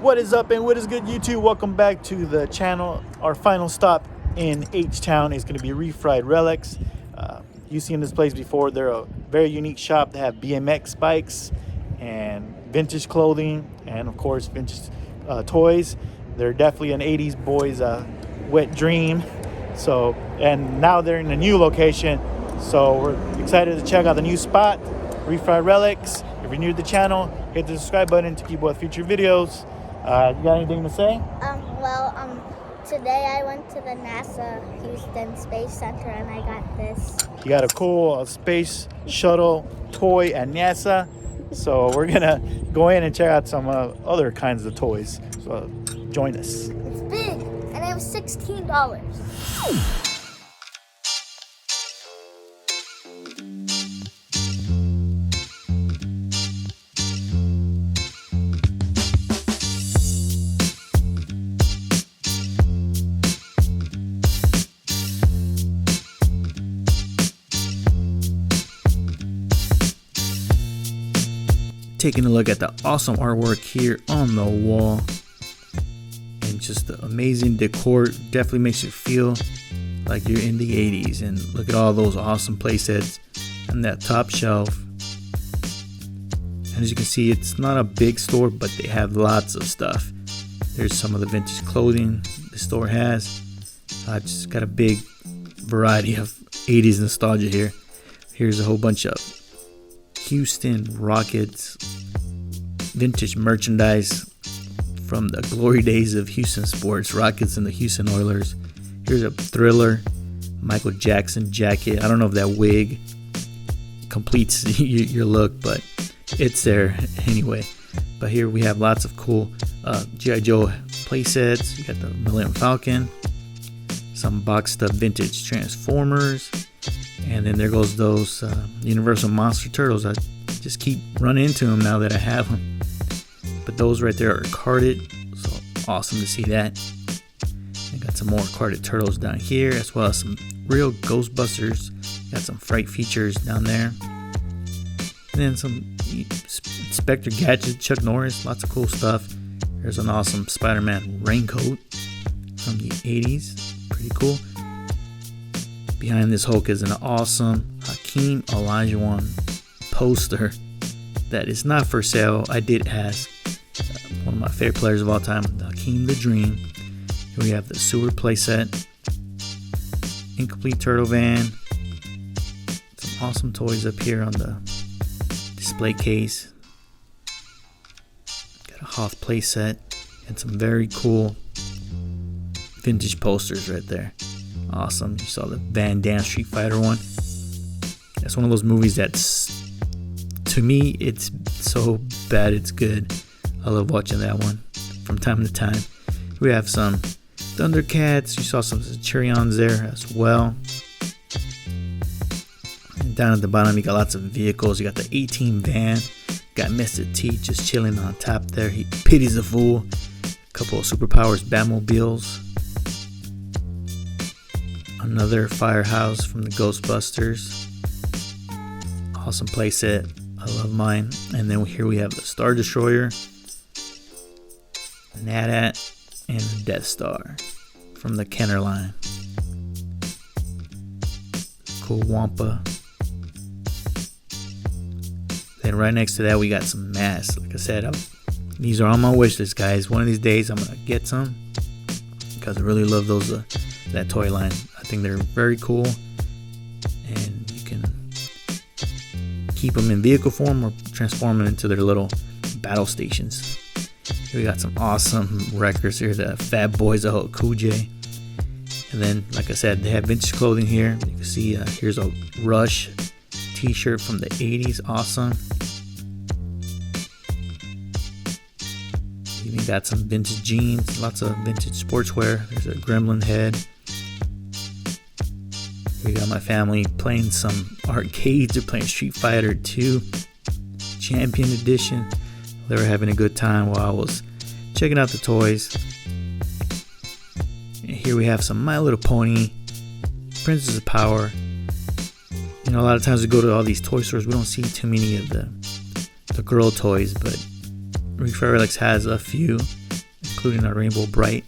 What is up and what is good, YouTube? Welcome back to the channel. Our final stop in H-Town is going to be Refried Relics. You've seen this place before. They're a very unique shop. They have BMX bikes and vintage clothing and of course vintage toys. They're definitely an 80s boys wet dream. So, and now they're in a new location. So we're excited to check out the new spot, Refried Relics. If you're new to the channel, hit the subscribe button to keep up with future videos. You got anything to say? Today I went to the NASA Houston Space Center and I got this. You got a cool space shuttle toy at NASA. So we're gonna go in and check out some other kinds of toys. So join us. It's big and it was $16. Taking a look at the awesome artwork here on the wall and just the amazing decor. Definitely makes you feel like you're in the 80s. And look at all those awesome playsets on that top shelf. And as you can see, it's not a big store, but they have lots of stuff. There's some of the vintage clothing the store has. Just got a big variety of 80s nostalgia here. Here's a whole bunch of Houston Rockets vintage merchandise from the glory days of Houston sports, Rockets and the Houston Oilers. Here's a Thriller Michael Jackson jacket. I don't know if that wig completes your look, but it's there anyway. But here we have lots of cool G.I. Joe playsets. You got the Millennium Falcon, some boxed up vintage Transformers, and then there goes those Universal Monster Turtles. I just keep running into them now that I have them. But those right there are carded, so awesome to see that. I got some more carded turtles down here, as well as some real Ghostbusters. Got some Fright features down there. And then some Inspector Gadget, Chuck Norris, lots of cool stuff. There's an awesome Spider-Man raincoat from the 80s, pretty cool. Behind this Hulk is an awesome Hakeem Olajuwon poster that is not for sale. I did ask one of my favorite players of all time, Hakeem the Dream. Here we have the Sewer playset, Incomplete Turtle Van, some awesome toys up here on the display case. Got a Hoth playset and some very cool vintage posters right there. Awesome. You saw the Van Damme Street Fighter one. That's one of those movies that's, to me, it's so bad it's good. I love watching that one from time to time. We have some Thundercats. You saw some Centurions there as well. And down at the bottom, you got lots of vehicles. You got the A-Team van. Got Mr. T just chilling on top there. He pities the fool. A couple of Superpowers Batmobiles. Another Firehouse from the Ghostbusters. Awesome playset. I love mine. And then here we have the Star Destroyer, an AT-AT, and the Death Star from the Kenner line. Cool Wampa. Then right next to that we got some masks. Like I said, these are on my wish list, guys. One of these days I'm gonna get some because I really love those that toy line. I think they're very cool, and you can keep them in vehicle form or transform them into their little battle stations. Here we got some awesome records here, the Fat Boys of Hulk Cool J. And then, like I said, they have vintage clothing here. You can see here's a Rush t-shirt from the 80s, awesome. Even got some vintage jeans, lots of vintage sportswear. There's a Gremlin head. We got my family playing some arcades. They're playing Street Fighter 2 Champion Edition. They were having a good time while I was checking out the toys. And here we have some My Little Pony, Princess of Power. You know, a lot of times we go to all these toy stores, we don't see too many of the girl toys, but Refried Relics has a few. including our Rainbow Bright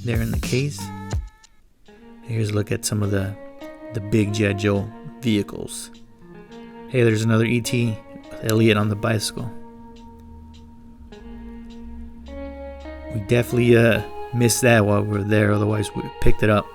there in the case. Here's a look at some of the big G.I. Joe vehicles. Hey, there's another E.T. with Elliot on the bicycle. We definitely missed that while we were there, otherwise we would have picked it up.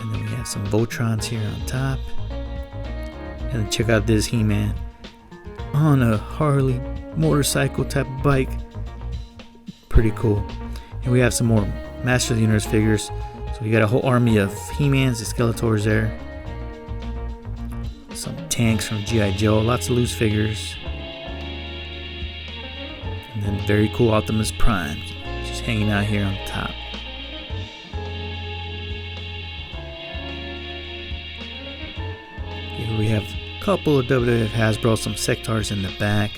And then we have some Voltrons here on top. And then check out this He-Man on a Harley motorcycle type of bike. Pretty cool. And we have some more Master of the Universe figures. So we got a whole army of He-Mans, the Skeletors there. Some tanks from G.I. Joe, lots of loose figures. And then very cool Optimus Prime, just hanging out here on top. Here we have a couple of WWF Hasbro, some Sectars in the back,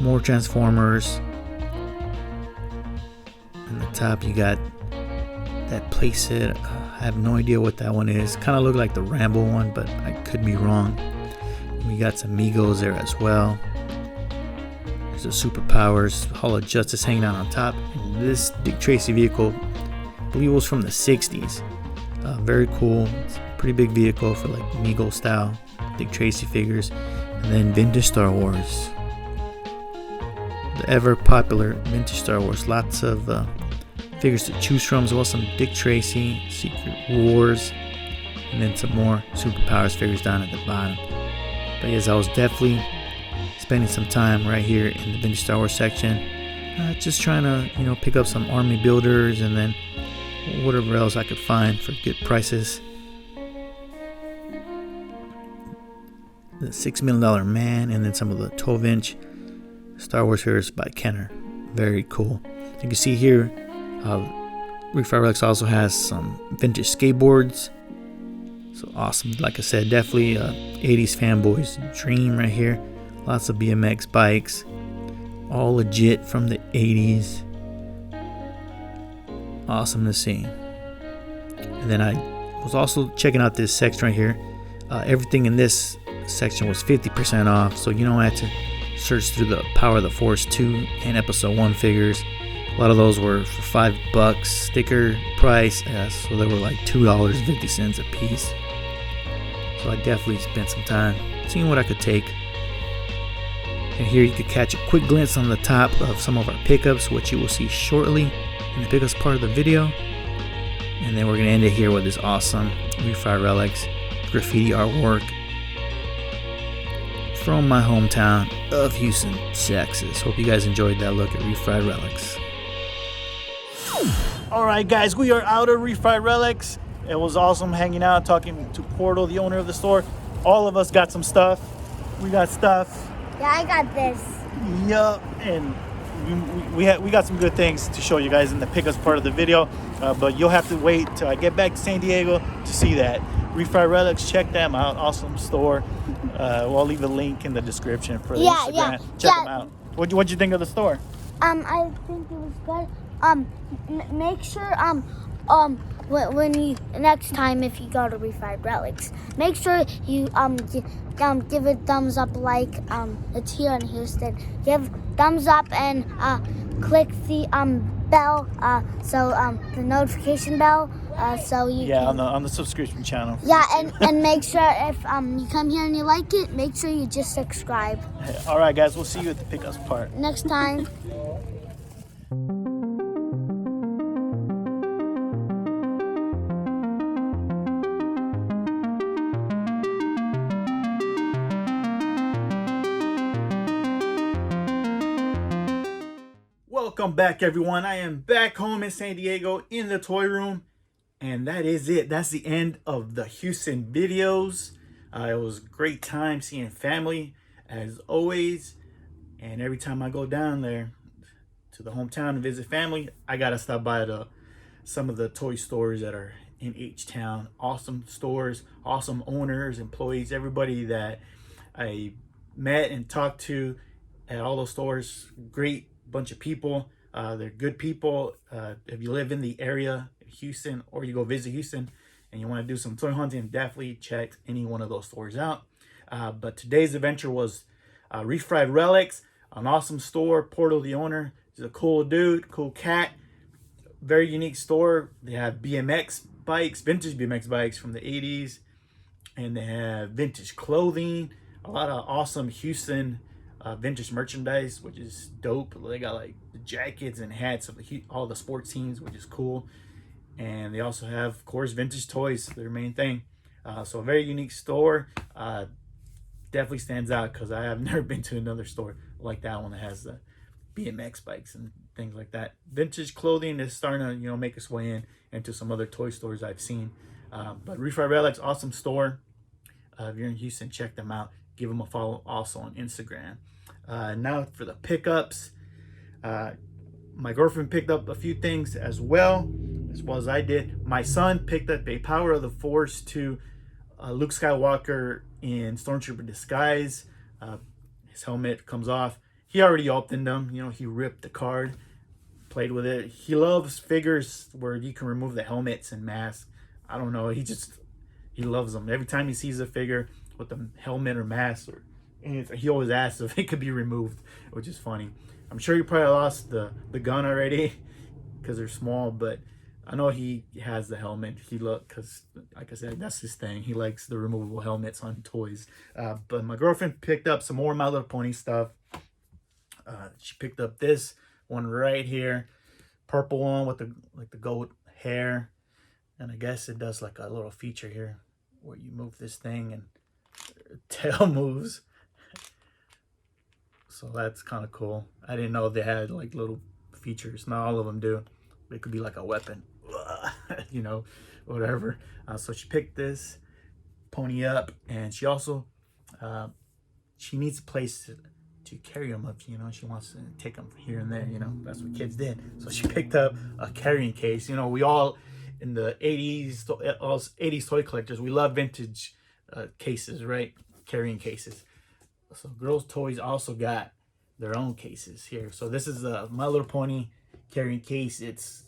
more Transformers. On the top you got that playset. I have no idea what that one is. Kind of look like the Rambo one, but I could be wrong. We got some Migos there as well. There's the Superpowers, Hall of Justice hanging out on top. And this Dick Tracy vehicle, I believe it was from the 60s. Very cool. It's a pretty big vehicle for like Migo style Dick Tracy figures. And then vintage Star Wars. The ever popular vintage Star Wars. Lots of figures to choose from, as well as some Dick Tracy, Secret Wars, and then some more Superpowers figures down at the bottom. But yes, I was definitely spending some time right here in the vintage Star Wars section, just trying to, you know, pick up some army builders and then whatever else I could find for good prices. The $6 Million Man, and then some of the 12-inch Star Wars figures by Kenner. Very cool. You can see here, Refried Relics also has some vintage skateboards. So awesome. Like I said, definitely 80s fanboys dream right here. Lots of BMX bikes, all legit from the 80s. Awesome to see. And then I was also checking out this section right here. Everything in this section was 50% off, so you don't have to search through the Power of the Force 2 and Episode 1 figures. A lot of those were for $5 sticker price, so they were like $2.50 a piece. So I definitely spent some time seeing what I could take. And here you could catch a quick glimpse on the top of some of our pickups, which you will see shortly in the pickups part of the video. And then we're going to end it here with this awesome Refried Relics graffiti artwork from my hometown of Houston, Texas. Hope you guys enjoyed that look at Refried Relics. Alright guys, we are out of Refried Relics. It was awesome hanging out, talking to Portal, the owner of the store. All of us got some stuff. We got stuff. Yeah, I got this. Yup, and we got some good things to show you guys in the pickups part of the video. But you'll have to wait till I get back to San Diego to see that. Refried Relics, check them out. Awesome store. I'll leave a link in the description for the Instagram. Check them out. What'd you think of the store? I think it was good. Make sure when you next time if you go to Refried Relics, make sure you give it thumbs up like it's here in Houston. Give thumbs up and click the bell, so the notification bell, so you can, on the subscription channel. Yeah, and make sure if you come here and you like it, make sure you just subscribe. All right, guys, we'll see you at the pickups part Next time. Welcome back, everyone. I am back home in San Diego in the toy room, and that is it. That's the end of the Houston videos. It was a great time seeing family as always, and every time I go down there to the hometown and visit family, I gotta stop by some of the toy stores that are in H-Town. Awesome stores, awesome owners, employees, everybody that I met and talked to at all those stores. Great bunch of people. They're good people. If you live in the area, Houston, or you go visit Houston and you want to do some toy hunting, definitely check any one of those stores out. But today's adventure was Refried Relics, an awesome store. Portal, the owner, He's a cool dude, cool cat. Very unique store. They have BMX bikes, vintage BMX bikes from the 80s. And they have vintage clothing. A lot of awesome Houston vintage merchandise, which is dope. They got like the jackets and hats of all the sports teams, which is cool. And they also have, of course, vintage toys, their main thing. So a very unique store. Definitely stands out because I have never been to another store like that one that has the BMX bikes and things like that. Vintage clothing is starting to, you know, make its way into some other toy stores I've seen. But Refried Relics, awesome store. If you're in Houston, check them out. Give them a follow also on Instagram. Now for the pickups. My girlfriend picked up a few things as well as I did. My son picked up a Power of the Force to Luke Skywalker in Stormtrooper disguise. His helmet comes off. He already opened them. You know, he ripped the card, played with it. He loves figures where you can remove the helmets and masks. I don't know. He loves them. Every time he sees a figure with a helmet or mask or anything, he always asks if it could be removed, which is funny. I'm sure he probably lost the gun already because they're small, but I know he has the helmet. Because like I said, that's his thing. He likes the removable helmets on toys. But my girlfriend picked up some more My Little Pony stuff. She picked up this one right here, purple one with the gold hair, and I guess it does like a little feature here where you move this thing and tail moves. So that's kind of cool. I didn't know they had like little features. Not all of them do. It could be like a weapon, you know, whatever. So she picked this pony up, and she also she needs a place to carry them up. You know, she wants to take them here and there. You know, that's what kids did. So she picked up a carrying case. You know, we all in the 80s toy collectors, we love vintage cases, right? Carrying cases. So girls' toys also got their own cases here. So this is a My Little Pony carrying case. It's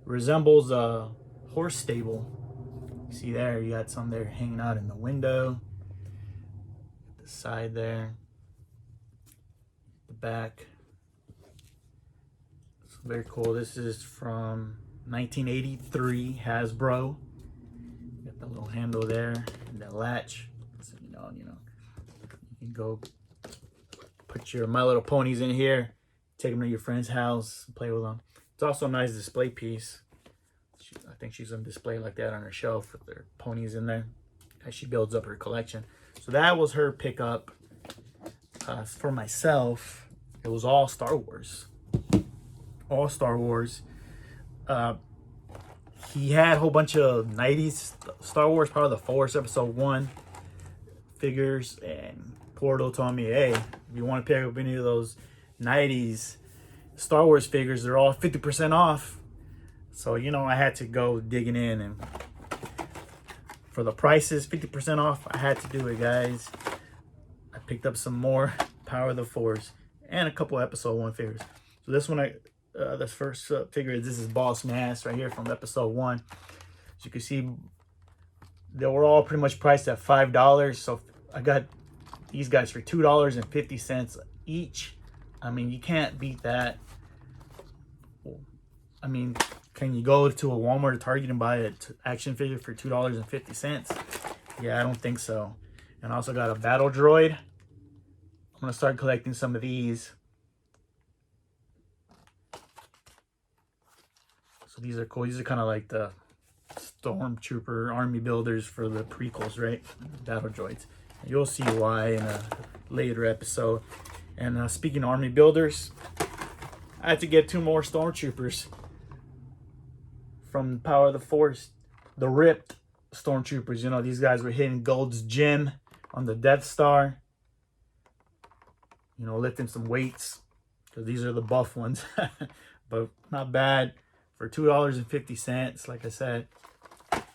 resembles a horse stable. See there, you got some there hanging out in the window. The side there, the back. It's very cool. This is from 1983 Hasbro. Got the little handle there and the latch. So you know, you can go put your My Little Ponies in here, take them to your friend's house, play with them. It's also a nice display piece. I think she's gonna display like that on her shelf with their ponies in there as she builds up her collection. So that was her pickup. For myself, it was all Star Wars. All Star Wars. He had a whole bunch of 90s Star Wars, Power of the Force, Episode 1 figures, and Portal told me, hey, if you want to pick up any of those 90s Star Wars figures, they're all 50% off. So, you know, I had to go digging in, and for the prices, 50% off, I had to do it, guys. I picked up some more Power of the Force and a couple Episode 1 figures. So this one, this first figure, this is Boss Nass right here from Episode 1. As you can see, they were all pretty much priced at $5. So I got these guys for $2.50 each. I mean, you can't beat that. I mean, can you go to a Walmart or Target and buy an action figure for $2.50? Yeah, I don't think so. And I also got a battle droid. I'm gonna start collecting some of these. So these are cool. These are kind of like the Stormtrooper army builders for the prequels, right? Battle droids. You'll see why in a later episode. And speaking of army builders, I had to get 2 more Stormtroopers from Power of the Force. The ripped Stormtroopers. You know, these guys were hitting Gold's Gym on the Death Star. You know, lifting some weights. Because these are the buff ones. But not bad. For $2.50, like I said,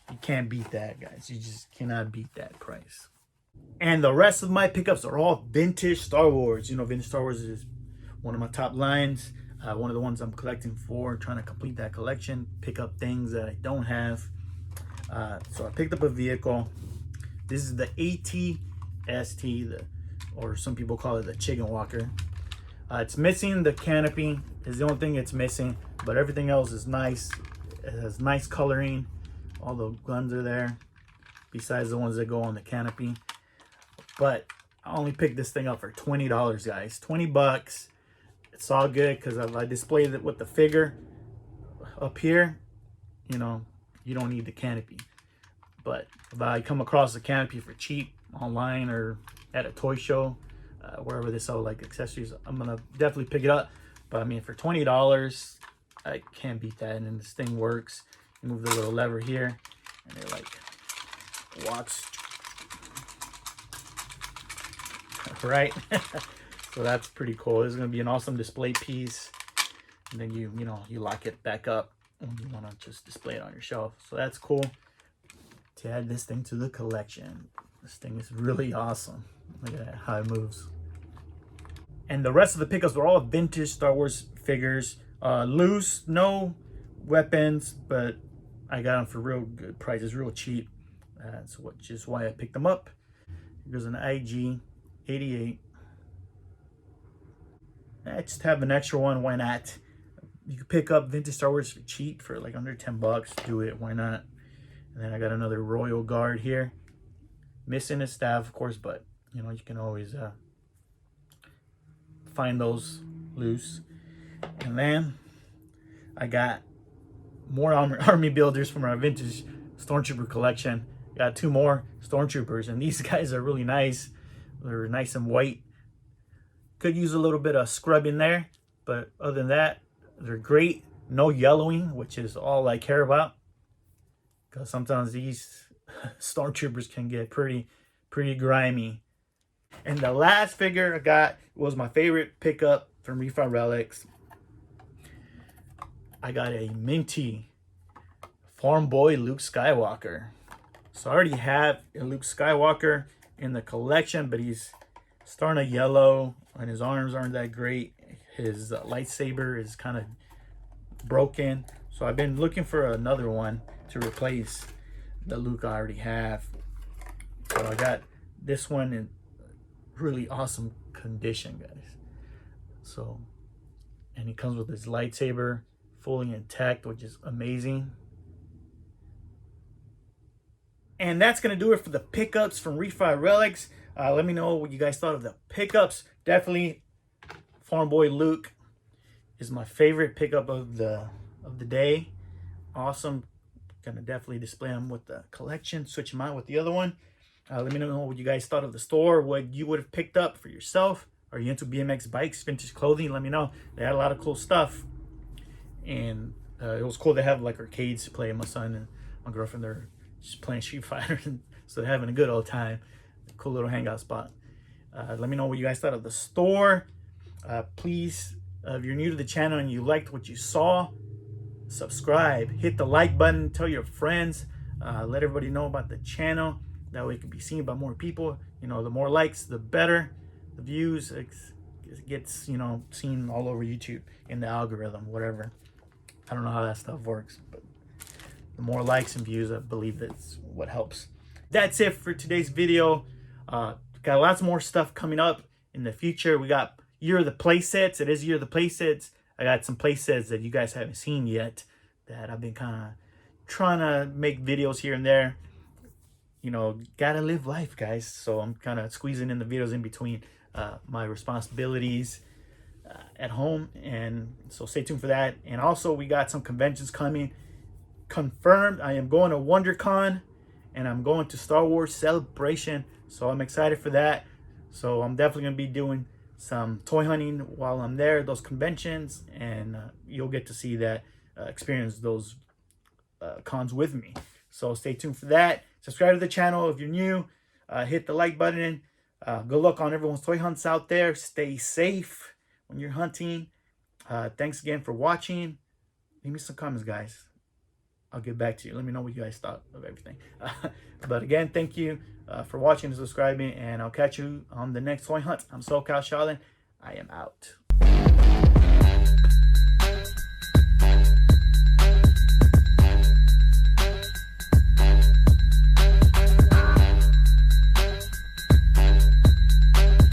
you can't beat that, guys. You just cannot beat that price. And the rest of my pickups are all vintage Star Wars. You know, vintage Star Wars is one of my top lines. One of the ones I'm collecting for, trying to complete that collection, pick up things that I don't have. So I picked up a vehicle. This is the AT-ST, or some people call it the Chicken Walker. It's missing the canopy is the only thing it's missing, but everything else is nice. It has nice coloring. All the guns are there, besides the ones that go on the canopy. But I only picked this thing up for $20, guys. 20 bucks. It's all good because if I displayed it with the figure up here, you know, you don't need the canopy. But if I come across the canopy for cheap online or at a toy show, wherever they sell like accessories, I'm gonna definitely pick it up. But I mean, for $20, I can't beat that. And this thing works. You move the little lever here, and it like walks right. So that's pretty cool. This is gonna be an awesome display piece. And then you lock it back up when you want to just display it on your shelf. So that's cool to add this thing to the collection. This thing is really awesome. Look at that, how it moves. And the rest of the pickups were all vintage Star Wars figures. Loose, no weapons, but I got them for real good prices, real cheap. That's just why I picked them up. Here's an IG 88. I just have an extra one, why not? You can pick up vintage Star Wars for cheap, for like under 10 bucks. Do it, why not? And then I got another Royal Guard here. Missing a staff, of course, but you know, you can always find those loose. And then I got more army builders from our vintage Stormtrooper collection. Got 2 more Stormtroopers, and these guys are really nice. They're nice and white. Could use a little bit of scrubbing there, but other than that, they're great. No yellowing, which is all I care about, because sometimes these Stormtroopers can get pretty grimy. And the last figure I got was my favorite pickup from Refried Relics. I got a minty Farm Boy Luke Skywalker. So I already have a Luke Skywalker in the collection, but he's starting to yellow and his arms aren't that great. His lightsaber is kind of broken. So I've been looking for another one to replace the Luke I already have. So I got this one in really awesome condition, guys. So, and he comes with his lightsaber fully intact, which is amazing. And that's gonna do it for the pickups from Refried Relics. Let me know what you guys thought of the pickups. Definitely Farm Boy Luke is my favorite pickup of the day. Awesome. Gonna definitely display them with the collection, switch them out with the other one. Let me know what you guys thought of the store, what you would have picked up for yourself. Are you into BMX bikes, vintage clothing? Let me know. They had a lot of cool stuff. And it was cool to have like arcades to play. My son and my girlfriend, they're just playing Street Fighter. So they're having a good old time. Cool little hangout spot. Let me know what you guys thought of the store. Please, if you're new to the channel and you liked what you saw, subscribe, hit the like button, tell your friends, let everybody know about the channel. That way it can be seen by more people. You know, the more likes, the better. The views, it gets, you know, seen all over YouTube in the algorithm, whatever. I don't know how that stuff works, but the more likes and views, I believe that's what helps. That's it for today's video. Got lots more stuff coming up in the future. We got Year of the Play Sets. It is Year of the Play Sets. I got some play sets that you guys haven't seen yet that I've been kind of trying to make videos here and there. You know, gotta live life, guys. So I'm kind of squeezing in the videos in between my responsibilities at home. And so stay tuned for that. And also we got some conventions coming. Confirmed, I am going to WonderCon and I'm going to Star Wars Celebration. So I'm excited for that. So I'm definitely going to be doing some toy hunting while I'm there, those conventions, and you'll get to see that, experience those cons with me. So stay tuned for that. Subscribe to the channel if you're new. Hit the like button. Good luck on everyone's toy hunts out there. Stay safe when you're hunting. Thanks again for watching. Leave me some comments, guys. I'll get back to you. Let me know what you guys thought of everything. But again, thank you for watching and subscribing, and I'll catch you on the next toy hunt. I'm SoCal Shaolin. I am out.